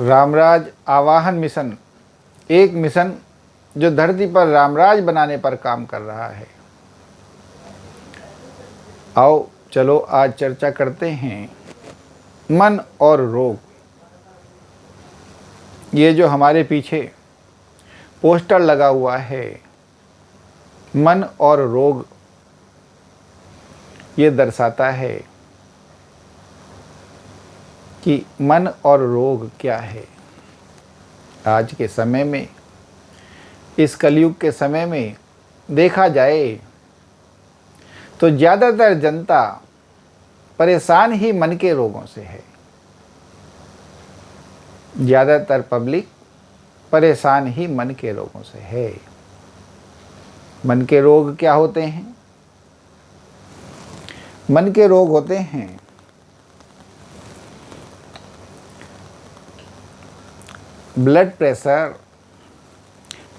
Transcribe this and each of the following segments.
रामराज आवाहन मिशन, एक मिशन जो धरती पर रामराज बनाने पर काम कर रहा है। आओ चलो आज चर्चा करते हैं मन और रोग। ये जो हमारे पीछे पोस्टर लगा हुआ है, मन और रोग, ये दर्शाता है कि मन और रोग क्या है। आज के समय में, इस कलयुग के समय में देखा जाए तो ज़्यादातर जनता परेशान ही मन के रोगों से है। ज़्यादातर पब्लिक परेशान ही मन के रोगों से है। मन के रोग क्या होते हैं? मन के रोग होते हैं ब्लड प्रेशर,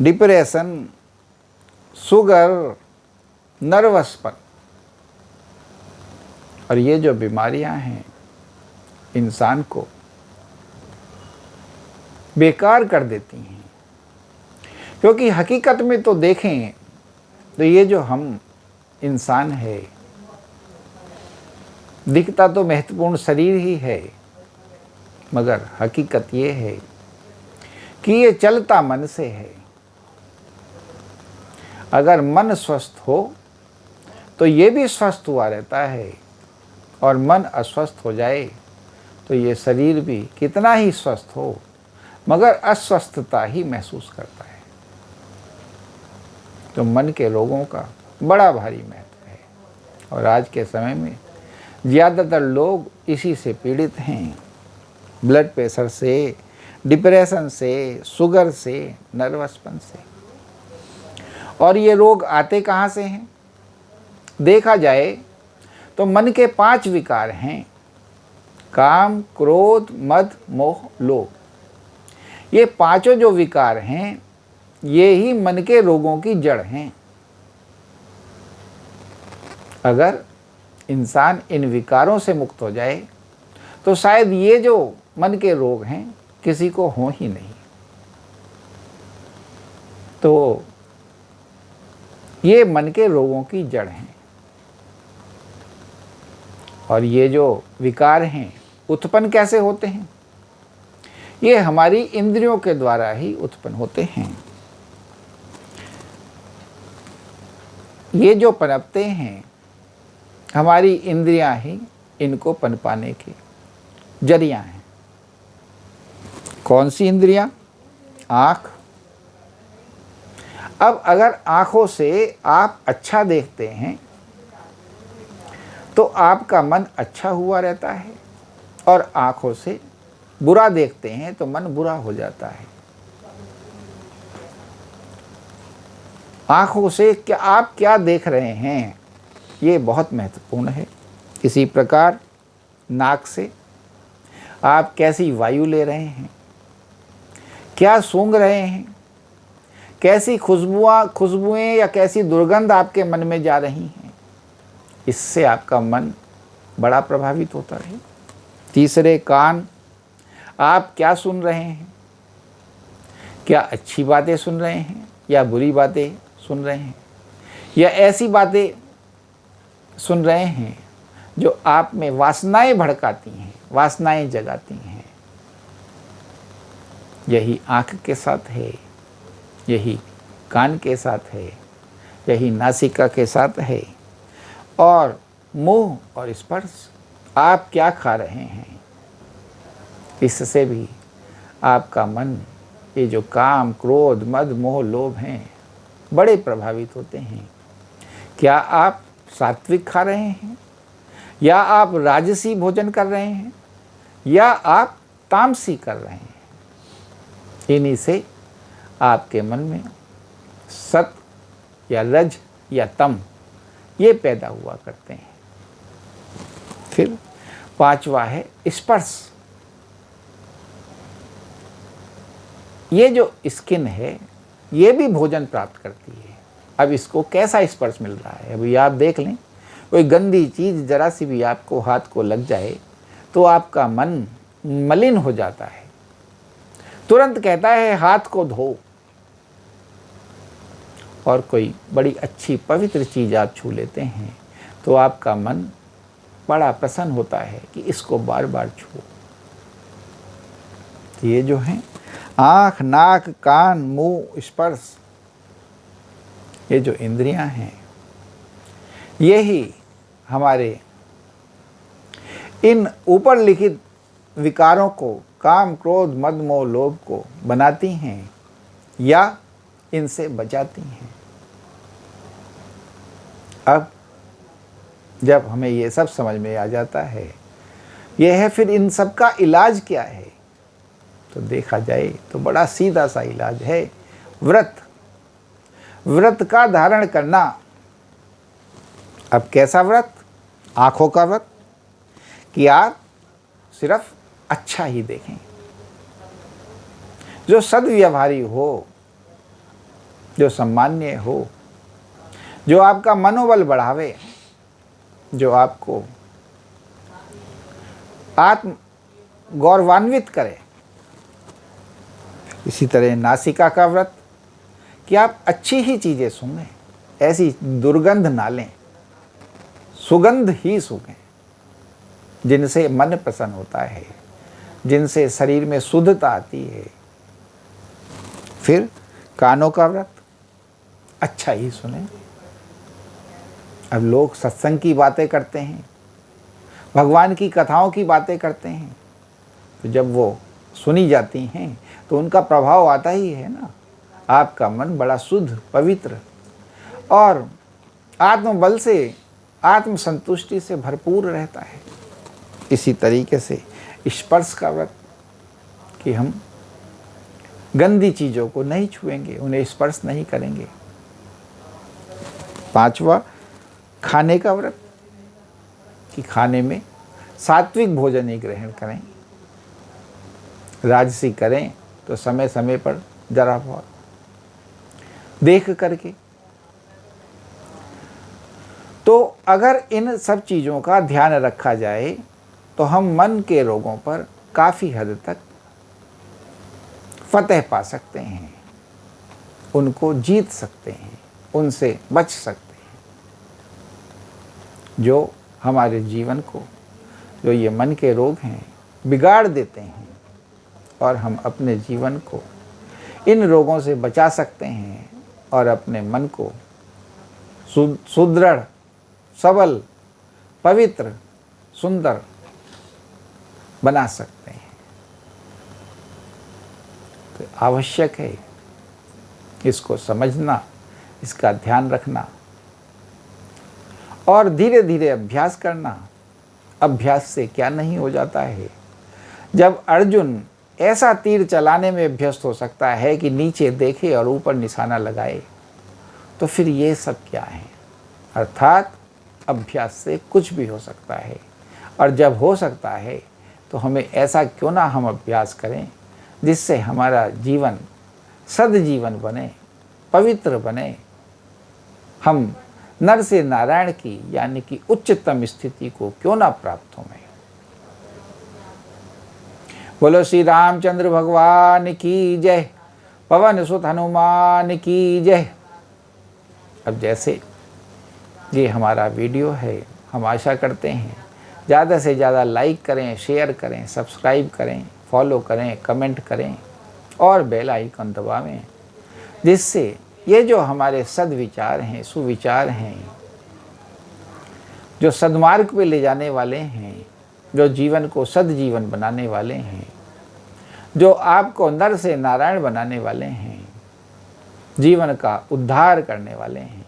डिप्रेशन, शुगर, नर्वसपन। और ये जो बीमारियां हैं इंसान को बेकार कर देती हैं। क्योंकि हकीकत में तो देखें तो ये जो हम इंसान है, दिखता तो महत्वपूर्ण शरीर ही है, मगर हकीकत ये है कि ये चलता मन से है। अगर मन स्वस्थ हो तो ये भी स्वस्थ हुआ रहता है, और मन अस्वस्थ हो जाए तो ये शरीर भी कितना ही स्वस्थ हो मगर अस्वस्थता ही महसूस करता है। तो मन के रोगों का बड़ा भारी महत्व है, और आज के समय में ज़्यादातर लोग इसी से पीड़ित हैं। ब्लड प्रेशर से, डिप्रेशन से, शुगर से, नर्वसपन से। और ये रोग आते कहाँ से हैं? देखा जाए तो मन के 5 विकार हैं: काम, क्रोध, मद, मोह, लोभ। ये पांचों जो विकार हैं, ये ही मन के रोगों की जड़ हैं। अगर इंसान इन विकारों से मुक्त हो जाए तो शायद ये जो मन के रोग हैं किसी को हो ही नहीं। तो ये मन के रोगों की जड़ हैं। और ये जो विकार हैं उत्पन्न कैसे होते हैं? ये हमारी इंद्रियों के द्वारा ही उत्पन्न होते हैं। ये जो पनपते हैं, हमारी इंद्रियां ही इनको पनपाने के जरिया हैं। कौन सी इंद्रियां? आँख। अब अगर आँखों से आप अच्छा देखते हैं तो आपका मन अच्छा हुआ रहता है, और आँखों से बुरा देखते हैं तो मन बुरा हो जाता है। आँखों से क्या आप क्या देख रहे हैं, ये बहुत महत्वपूर्ण है। इसी प्रकार नाक से आप कैसी वायु ले रहे हैं, क्या सूंघ रहे हैं, कैसी खुशबुएं या कैसी दुर्गंध आपके मन में जा रही हैं, इससे आपका मन बड़ा प्रभावित होता है। तीसरे कान, आप क्या सुन रहे हैं, क्या अच्छी बातें सुन रहे हैं या बुरी बातें सुन रहे हैं, या ऐसी बातें सुन रहे हैं जो आप में वासनाएं भड़काती हैं, वासनाएं जगाती हैं। यही आँख के साथ है, यही कान के साथ है, यही नासिका के साथ है। और मुंह और स्पर्श, आप क्या खा रहे हैं, इससे भी आपका मन, ये जो काम, क्रोध, मद, मोह, लोभ हैं, बड़े प्रभावित होते हैं। क्या आप सात्विक खा रहे हैं, या आप राजसी भोजन कर रहे हैं, या आप तामसी कर रहे हैं? इन्हीं से आपके मन में सत या रज या तम ये पैदा हुआ करते हैं। फिर 5वां है स्पर्श। ये जो स्किन है ये भी भोजन प्राप्त करती है। अब इसको कैसा स्पर्श मिल रहा है, अभी आप देख लें, कोई गंदी चीज़ जरा सी भी आपको हाथ को लग जाए तो आपका मन मलिन हो जाता है। तुरंत कहता है हाथ को धो, और कोई बड़ी अच्छी पवित्र चीज़ आप छू लेते हैं तो आपका मन बड़ा प्रसन्न होता है कि इसको बार बार छुओ। तो ये जो है आँख, नाक, कान, मुंह, स्पर्श, ये जो इंद्रियां हैं, ये ही हमारे इन ऊपर लिखित विकारों को, काम, क्रोध, मद, मोह, लोभ को बनाती हैं या इनसे बचाती हैं। अब जब हमें ये सब समझ में आ जाता है, ये है फिर इन सब का इलाज क्या है, तो देखा जाए तो बड़ा सीधा सा इलाज है, व्रत। व्रत का धारण करना। अब कैसा व्रत? आंखों का व्रत, कि आप सिर्फ अच्छा ही देखें, जो सद्व्यवहारी हो, जो सम्मान्य हो, जो आपका मनोबल बढ़ावे, जो आपको आत्म गौरवान्वित करे। इसी तरह नासिका का व्रत, कि आप अच्छी ही चीज़ें सूंघें, ऐसी दुर्गंध ना लें, सुगंध ही सूंघें, जिनसे मन प्रसन्न होता है, जिनसे शरीर में शुद्धता आती है। फिर कानों का व्रत, अच्छा ही सुने। अब लोग सत्संग की बातें करते हैं, भगवान की कथाओं की बातें करते हैं, तो जब वो सुनी जाती हैं तो उनका प्रभाव आता ही है ना। आपका मन बड़ा शुद्ध, पवित्र और आत्मबल से, आत्म संतुष्टि से भरपूर रहता है। इसी तरीके से स्पर्श का व्रत, कि हम गंदी चीज़ों को नहीं छुएंगे, उन्हें स्पर्श नहीं करेंगे। पांचवा खाने का व्रत, कि खाने में सात्विक भोजन ही ग्रहण करें, राजसी करें तो समय समय पर जरा बहुत देख करके। तो अगर इन सब चीज़ों का ध्यान रखा जाए तो हम मन के रोगों पर काफ़ी हद तक फतेह पा सकते हैं, उनको जीत सकते हैं, उनसे बच सकते हैं। जो हमारे जीवन को, जो ये मन के रोग हैं, बिगाड़ देते हैं, और हम अपने जीवन को इन रोगों से बचा सकते हैं और अपने मन को सुदृढ़, सबल, पवित्र, सुंदर बना सकते हैं। तो आवश्यक है इसको समझना, इसका ध्यान रखना और धीरे धीरे अभ्यास करना। अभ्यास से क्या नहीं हो जाता है। जब अर्जुन ऐसा तीर चलाने में अभ्यस्त हो सकता है कि नीचे देखे और ऊपर निशाना लगाए, तो फिर ये सब क्या है? अर्थात अभ्यास से कुछ भी हो सकता है। और जब हो सकता है तो हमें ऐसा क्यों ना हम अभ्यास करें जिससे हमारा जीवन सद्जीवन बने, पवित्र बने, हम नर से नारायण की यानी कि उच्चतम स्थिति को क्यों ना प्राप्त हों। बोलो श्री रामचंद्र भगवान की जय, पवन सुत हनुमान की जय। अब जैसे ये हमारा वीडियो है, हम आशा करते हैं ज़्यादा से ज़्यादा लाइक करें, शेयर करें, सब्सक्राइब करें, फॉलो करें, कमेंट करें और बेल आइकन दबावें, जिससे ये जो हमारे सद्विचार हैं, सुविचार हैं, जो सद्मार्ग पे ले जाने वाले हैं, जो जीवन को सद्जीवन बनाने वाले हैं, जो आपको नर से नारायण बनाने वाले हैं, जीवन का उद्धार करने वाले हैं,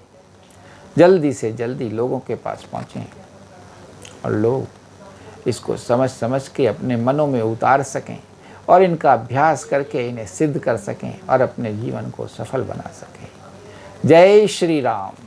जल्दी से जल्दी लोगों के पास पहुँचें और लोग इसको समझ समझ के अपने मनों में उतार सकें और इनका अभ्यास करके इन्हें सिद्ध कर सकें और अपने जीवन को सफल बना सकें। जय श्री राम।